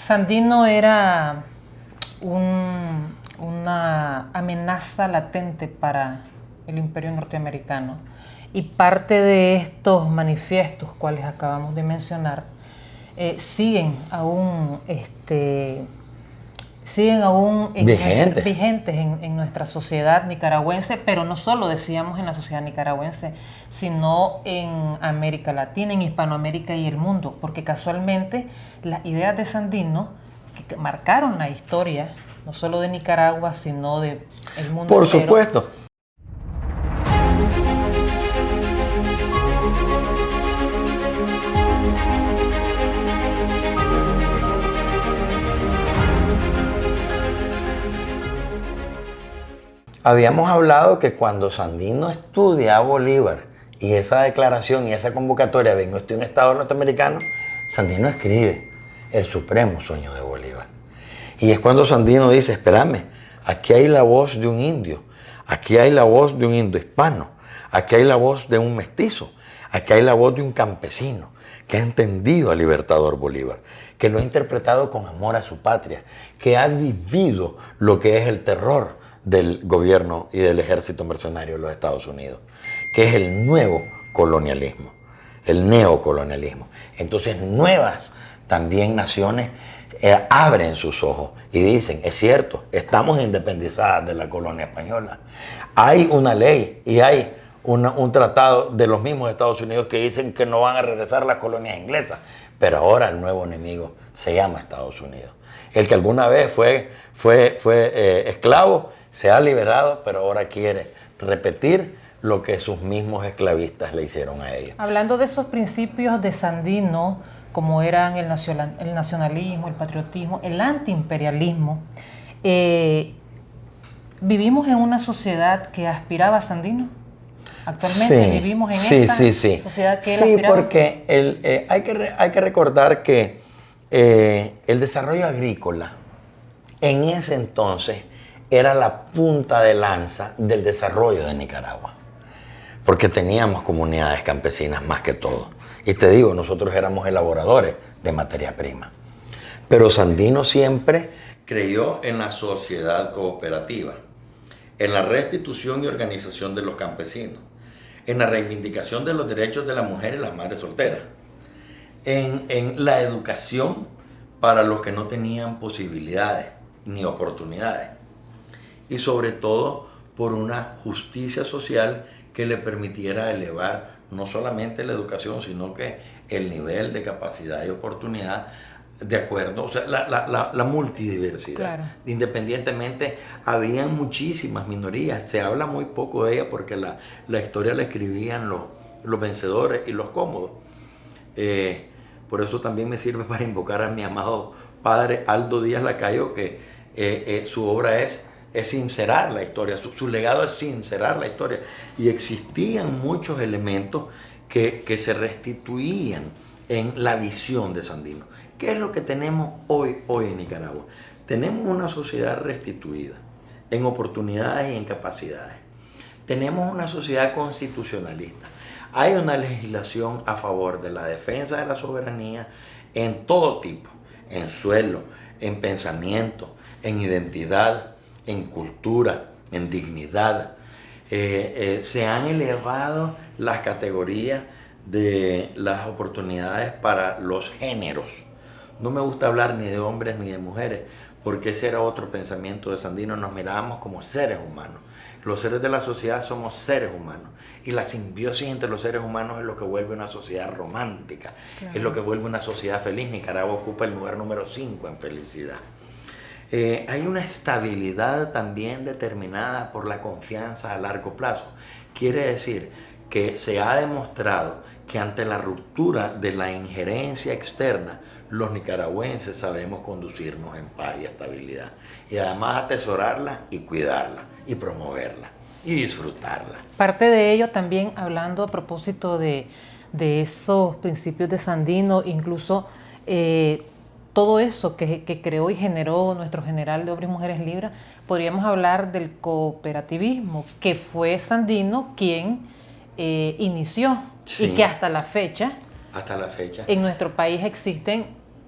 Sandino era una amenaza latente para el imperio norteamericano y parte de estos manifiestos, cuales acabamos de mencionar, siguen aún vigentes en nuestra sociedad nicaragüense, pero no solo decíamos en la sociedad nicaragüense, sino en América Latina, en Hispanoamérica y el mundo, porque casualmente las ideas de Sandino que marcaron la historia, no solo de Nicaragua, sino del mundo Por entero. supuesto. Habíamos hablado que cuando Sandino estudia a Bolívar y esa declaración y esa convocatoria vengo de un Estado norteamericano, Sandino escribe el supremo sueño de Bolívar. Y es cuando Sandino dice, espérame, aquí hay la voz de un indio, aquí hay la voz de un indohispano, aquí hay la voz de un mestizo, aquí hay la voz de un campesino que ha entendido al libertador Bolívar, que lo ha interpretado con amor a su patria, que ha vivido lo que es el terror del gobierno y del ejército mercenario de los Estados Unidos, que es el nuevo colonialismo, el neocolonialismo. Entonces nuevas también naciones abren sus ojos y dicen, es cierto, estamos independizadas de la colonia española. Hay una ley y hay un tratado de los mismos Estados Unidos que dicen que no van a regresar las colonias inglesas, pero ahora el nuevo enemigo se llama Estados Unidos. El que alguna vez fue esclavo se ha liberado, pero ahora quiere repetir lo que sus mismos esclavistas le hicieron a ellos. Hablando de esos principios de Sandino, como eran el nacionalismo, el patriotismo, el antiimperialismo, ¿vivimos en una sociedad que aspiraba a Sandino? Actualmente vivimos en esa sociedad que él aspiraba. Sí, porque hay que recordar que el desarrollo agrícola en ese entonces era la punta de lanza del desarrollo de Nicaragua, porque teníamos comunidades campesinas más que todo. Y te digo, nosotros éramos elaboradores de materia prima. Pero Sandino siempre creyó en la sociedad cooperativa, en la restitución y organización de los campesinos, en la reivindicación de los derechos de la mujer y las madres solteras, en la educación para los que no tenían posibilidades ni oportunidades, y sobre todo por una justicia social que le permitiera elevar no solamente la educación, sino que el nivel de capacidad y oportunidad de acuerdo, o sea, la multidiversidad. Claro. Independientemente, habían muchísimas minorías, se habla muy poco de ellas porque la historia la escribían los vencedores y los cómodos. Por eso también me sirve para invocar a mi amado padre Aldo Díaz Lacayo, que su obra es sincerar la historia, su legado es sincerar la historia. Y existían muchos elementos que se restituían en la visión de Sandino. ¿Qué es lo que tenemos hoy en Nicaragua? Tenemos una sociedad restituida en oportunidades y en capacidades. Tenemos una sociedad constitucionalista. Hay una legislación a favor de la defensa de la soberanía en todo tipo, en suelo, en pensamiento, en identidad, en cultura, en dignidad. Se han elevado las categorías de las oportunidades para los géneros. No me gusta hablar ni de hombres ni de mujeres, porque ese era otro pensamiento de Sandino. Nos mirábamos como seres humanos. Los seres de la sociedad somos seres humanos. Y la simbiosis entre los seres humanos es lo que vuelve una sociedad romántica. Claro. Es lo que vuelve una sociedad feliz. Nicaragua ocupa el lugar número 5 en felicidad. Hay una estabilidad también determinada por la confianza a largo plazo. Quiere decir que se ha demostrado que ante la ruptura de la injerencia externa, los nicaragüenses sabemos conducirnos en paz y estabilidad. Y además atesorarla y cuidarla y promoverla y disfrutarla. Parte de ello también, hablando a propósito de esos principios de Sandino, incluso todo eso que creó y generó nuestro general de Hombres y Mujeres Libres, podríamos hablar del cooperativismo, que fue Sandino quien inició, sí, y que hasta la fecha en nuestro país existen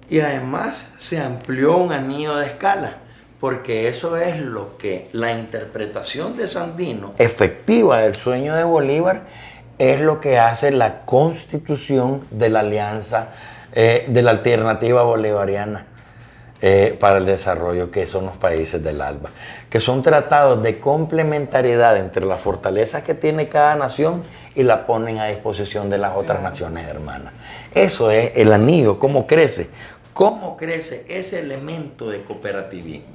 Y además se amplió un anillo de escala, porque eso es lo que la interpretación de Sandino, efectiva del sueño de Bolívar, es lo que hace la constitución de la alianza, de la alternativa bolivariana para el desarrollo, que son los países del ALBA, que son tratados de complementariedad entre las fortalezas que tiene cada nación y la ponen a disposición de las otras naciones hermanas. Eso es el anillo, cómo crece ese elemento de cooperativismo.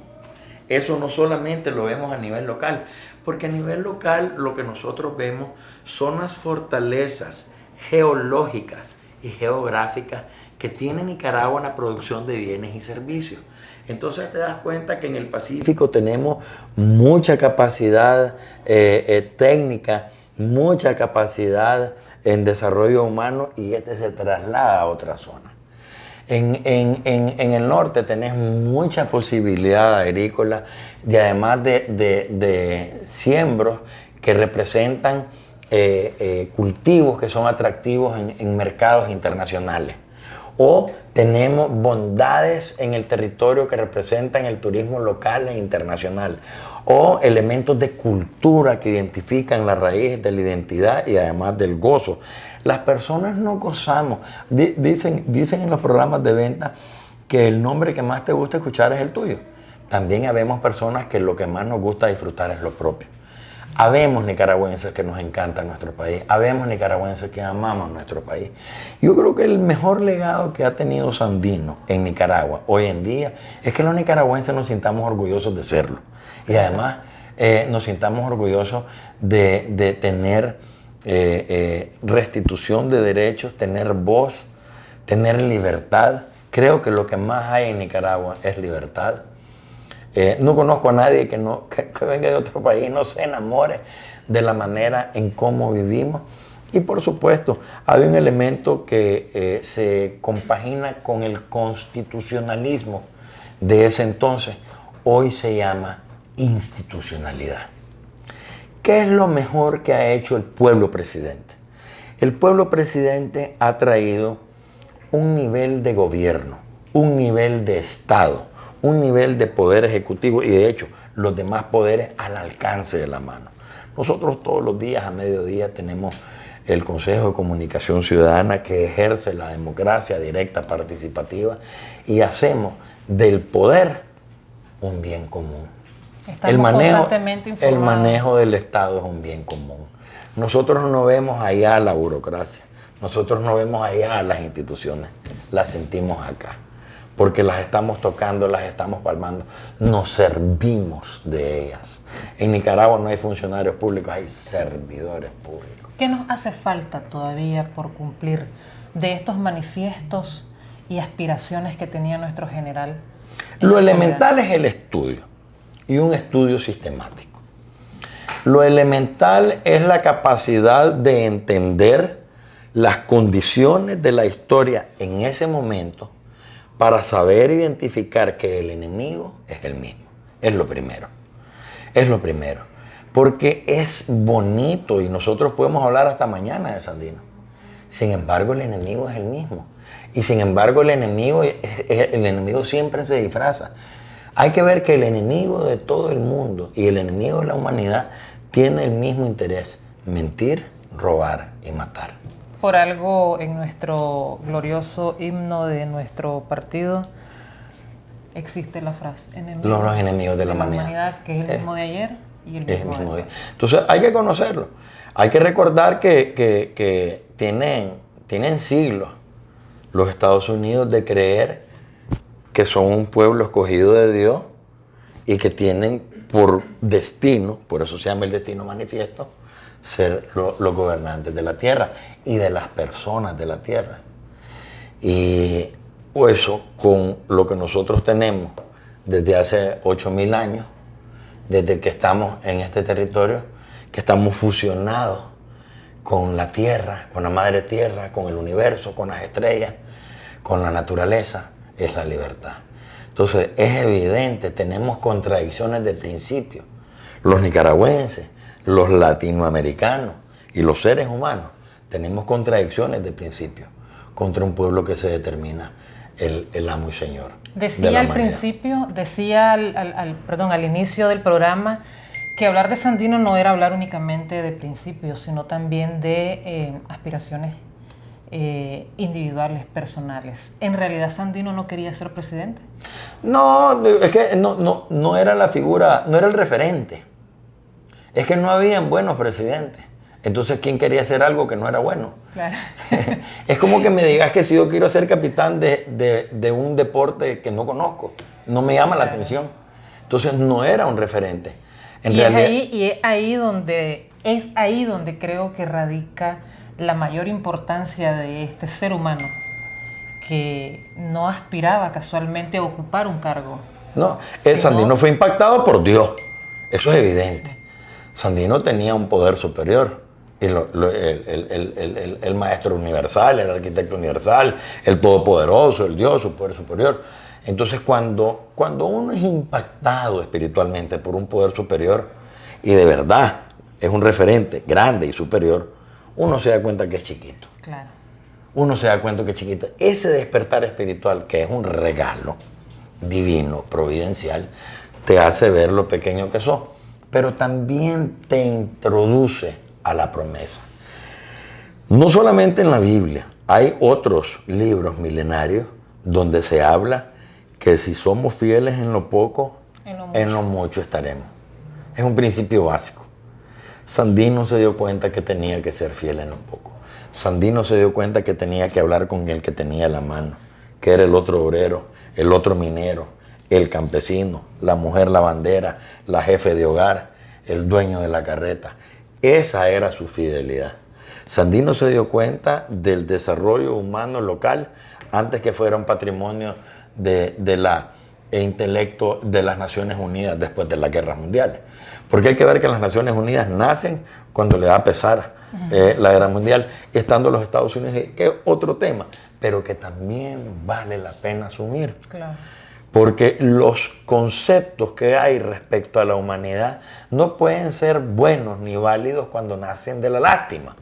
Eso no solamente lo vemos a nivel local, porque a nivel local lo que nosotros vemos son las fortalezas geológicas y geográficas que tiene Nicaragua en la producción de bienes y servicios. Entonces te das cuenta que en el Pacífico tenemos mucha capacidad técnica, mucha capacidad en desarrollo humano, y este se traslada a otra zona. En el norte tenés mucha posibilidad agrícola, y además de siembros que representan cultivos que son atractivos en mercados internacionales. O tenemos bondades en el territorio que representan el turismo local e internacional. O elementos de cultura que identifican la raíz de la identidad y además del gozo. Las personas no gozamos. Dicen en los programas de venta que el nombre que más te gusta escuchar es el tuyo. También habemos personas que lo que más nos gusta disfrutar es lo propio. Habemos nicaragüenses que nos encanta nuestro país. Habemos nicaragüenses que amamos nuestro país. Yo creo que el mejor legado que ha tenido Sandino en Nicaragua hoy en día es que los nicaragüenses nos sintamos orgullosos de serlo. Y además nos sintamos orgullosos de tener restitución de derechos, tener voz, tener libertad. Creo que lo que más hay en Nicaragua es libertad. No conozco a nadie que venga de otro país y no se enamore de la manera en cómo vivimos. Y por supuesto, hay un elemento que se compagina con el constitucionalismo de ese entonces. Hoy se llama institucionalidad. ¿Qué es lo mejor que ha hecho el pueblo presidente? El pueblo presidente ha traído un nivel de gobierno, un nivel de Estado, un nivel de poder ejecutivo y de hecho los demás poderes al alcance de la mano. Nosotros todos los días a mediodía tenemos el Consejo de Comunicación Ciudadana que ejerce la democracia directa participativa y hacemos del poder un bien común. El manejo del Estado es un bien común. Nosotros no vemos allá la burocracia, nosotros no vemos allá las instituciones, las sentimos acá. Porque las estamos tocando, las estamos palmando, nos servimos de ellas. En Nicaragua no hay funcionarios públicos, hay servidores públicos. ¿Qué nos hace falta todavía por cumplir de estos manifiestos y aspiraciones que tenía nuestro general? Lo elemental es el estudio, y un estudio sistemático. Lo elemental es la capacidad de entender las condiciones de la historia en ese momento, para saber identificar que el enemigo es el mismo. Es lo primero. Es lo primero. Porque es bonito y nosotros podemos hablar hasta mañana de Sandino. Sin embargo, el enemigo es el mismo. Y sin embargo, el enemigo siempre se disfraza. Hay que ver que el enemigo de todo el mundo y el enemigo de la humanidad tiene el mismo interés: mentir, robar y matar. Por algo en nuestro glorioso himno de nuestro partido existe la frase los enemigos de la humanidad, que es el mismo de ayer y el mismo de hoy. Entonces hay que conocerlo. Hay que recordar que tienen siglos los Estados Unidos de creer que son un pueblo escogido de Dios y que tienen por destino, por eso se llama el destino manifiesto, ser los gobernantes de la tierra y de las personas de la tierra. Y eso con lo que nosotros tenemos desde hace 8.000 años, desde que estamos en este territorio, que estamos fusionados con la tierra, con la madre tierra, con el universo, con las estrellas, con la naturaleza, es la libertad. Entonces es evidente, tenemos contradicciones de principio. Los nicaragüenses, los latinoamericanos y los seres humanos tenemos contradicciones de principio contra un pueblo que se determina el amo y señor. Decía al principio, decía al inicio del programa, que hablar de Sandino no era hablar únicamente de principios, sino también de aspiraciones individuales, personales. ¿En realidad Sandino no quería ser presidente? No, es que no era la figura, no era el referente. Es que no habían buenos presidentes. Entonces, ¿quién quería hacer algo que no era bueno? Claro. Es como que me digas que si yo quiero ser capitán de un deporte que no conozco, no me llama la atención. Entonces, no era un referente. Es ahí donde creo que radica la mayor importancia de este ser humano, que no aspiraba casualmente a ocupar un cargo. No, Sandino fue impactado por Dios. Eso es evidente. Sandino tenía un poder superior. El maestro universal, el arquitecto universal, el todopoderoso, el Dios, su poder superior. Entonces, cuando uno es impactado espiritualmente por un poder superior y de verdad es un referente grande y superior, uno se da cuenta que es chiquito. Claro. Uno se da cuenta que es chiquito. Ese despertar espiritual, que es un regalo divino, providencial, te hace ver lo pequeño que sos, pero también te introduce a la promesa. No solamente en la Biblia, hay otros libros milenarios donde se habla que si somos fieles en lo poco, en lo mucho estaremos. Es un principio básico. Sandino se dio cuenta que tenía que ser fiel en lo poco. Sandino se dio cuenta que tenía que hablar con el que tenía la mano, que era el otro obrero, el otro minero, el campesino, la mujer lavandera, la jefe de hogar, el dueño de la carreta. Esa era su fidelidad. Sandino se dio cuenta del desarrollo humano local antes que fuera un patrimonio de la intelecto de las Naciones Unidas después de las guerras mundiales. Porque hay que ver que las Naciones Unidas nacen cuando le da pesar la guerra mundial, y estando los Estados Unidos, que es otro tema, pero que también vale la pena asumir. Claro. Porque los conceptos que hay respecto a la humanidad no pueden ser buenos ni válidos cuando nacen de la lástima.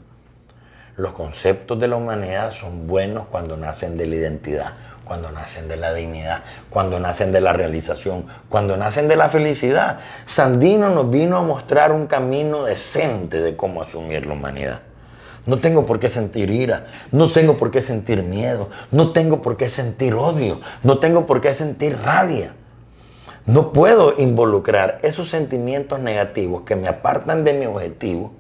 Los conceptos de la humanidad son buenos cuando nacen de la identidad, cuando nacen de la dignidad, cuando nacen de la realización, cuando nacen de la felicidad. Sandino nos vino a mostrar un camino decente de cómo asumir la humanidad. No tengo por qué sentir ira, no tengo por qué sentir miedo, no tengo por qué sentir odio, no tengo por qué sentir rabia. No puedo involucrar esos sentimientos negativos que me apartan de mi objetivo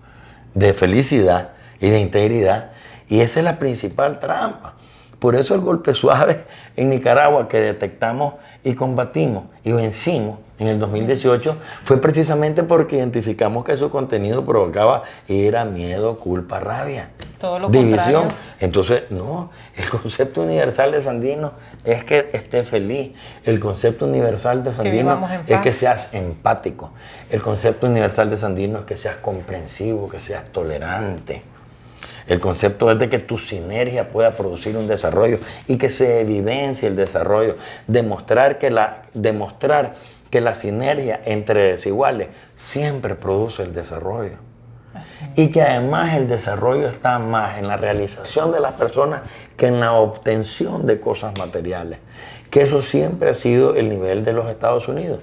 de felicidad y de integridad, y esa es la principal trampa. Por eso el golpe suave en Nicaragua que detectamos y combatimos y vencimos en el 2018 fue precisamente porque identificamos que su contenido provocaba ira, miedo, culpa, rabia, división. Contrario. Entonces, no, el concepto universal de Sandino es que estés feliz. El concepto universal de Sandino es que seas empático. El concepto universal de Sandino es que seas comprensivo, que seas tolerante. El concepto es de que tu sinergia pueda producir un desarrollo y que se evidencie el desarrollo. Demostrar que la sinergia entre desiguales siempre produce el desarrollo. Y que además el desarrollo está más en la realización de las personas que en la obtención de cosas materiales. Que eso siempre ha sido el nivel de los Estados Unidos.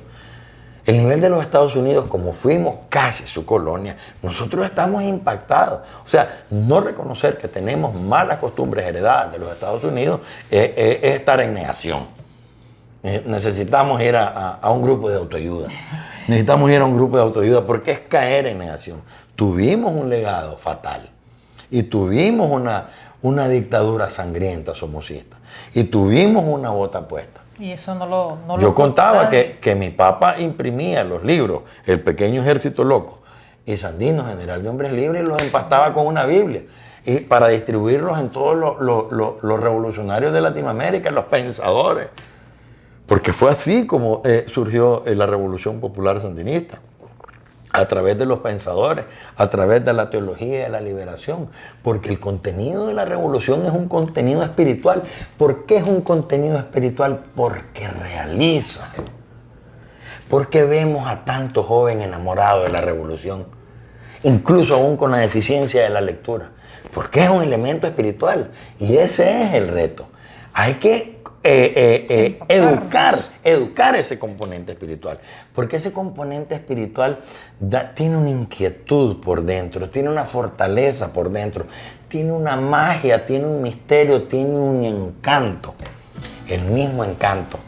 El nivel de los Estados Unidos, como fuimos casi su colonia, nosotros estamos impactados. O sea, no reconocer que tenemos malas costumbres heredadas de los Estados Unidos es estar en negación. Necesitamos ir a un grupo de autoayuda. Necesitamos ir a un grupo de autoayuda porque es caer en negación. Tuvimos un legado fatal y tuvimos una dictadura sangrienta somocista y tuvimos una bota puesta. Y eso no lo Yo contaba que mi papá imprimía los libros, El Pequeño Ejército Loco y Sandino, General de Hombres Libres, los empastaba con una Biblia y para distribuirlos en todos los revolucionarios de Latinoamérica, los pensadores. Porque fue así como surgió la Revolución Popular Sandinista. A través de los pensadores, a través de la teología de la liberación, porque el contenido de la revolución es un contenido espiritual. ¿Por qué es un contenido espiritual? Porque realiza. Porque vemos a tanto joven enamorado de la revolución, incluso aún con la deficiencia de la lectura, porque es un elemento espiritual y ese es el reto. Hay que educar ese componente espiritual. Porque ese componente espiritual tiene una inquietud por dentro, tiene una fortaleza por dentro, tiene una magia, tiene un misterio, tiene un encanto. El mismo encanto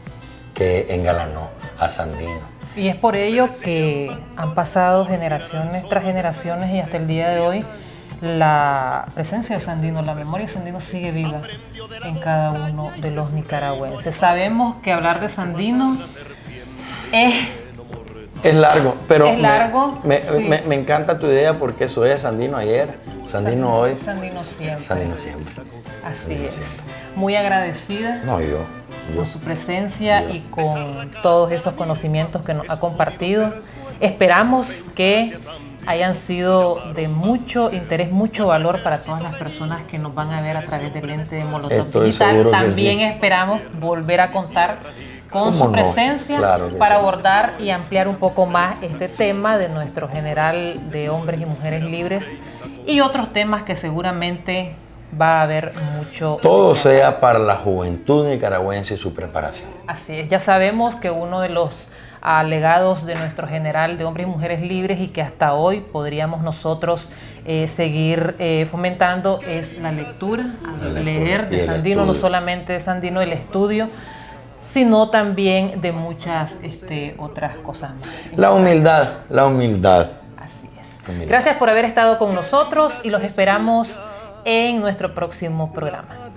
que engalanó a Sandino. Y es por ello que han pasado generaciones tras generaciones y hasta el día de hoy la presencia de Sandino, la memoria de Sandino sigue viva en cada uno de los nicaragüenses. Sabemos que hablar de Sandino es largo, pero es largo, me encanta tu idea porque eso es Sandino ayer, Sandino hoy, Sandino siempre. Sandino siempre. Así Sandino es. siempre. Muy agradecida Yo. con su presencia y con todos esos conocimientos que nos ha compartido. Esperamos que hayan sido de mucho interés, mucho valor para todas las personas que nos van a ver a través del lente de Molotov Digital. También sí. Esperamos volver a contar con su presencia para abordar y ampliar un poco más este tema de nuestro general de hombres y mujeres libres y otros temas que seguramente va a haber mucho. Todo sea para la juventud nicaragüense y su preparación. Así es, ya sabemos que uno de los legados de nuestro general de hombres y mujeres libres y que hasta hoy podríamos nosotros seguir fomentando es la lectura, leer de Sandino, no solamente de Sandino, el estudio, sino también de muchas otras cosas más. La humildad. Así es. Gracias por haber estado con nosotros y los esperamos en nuestro próximo programa.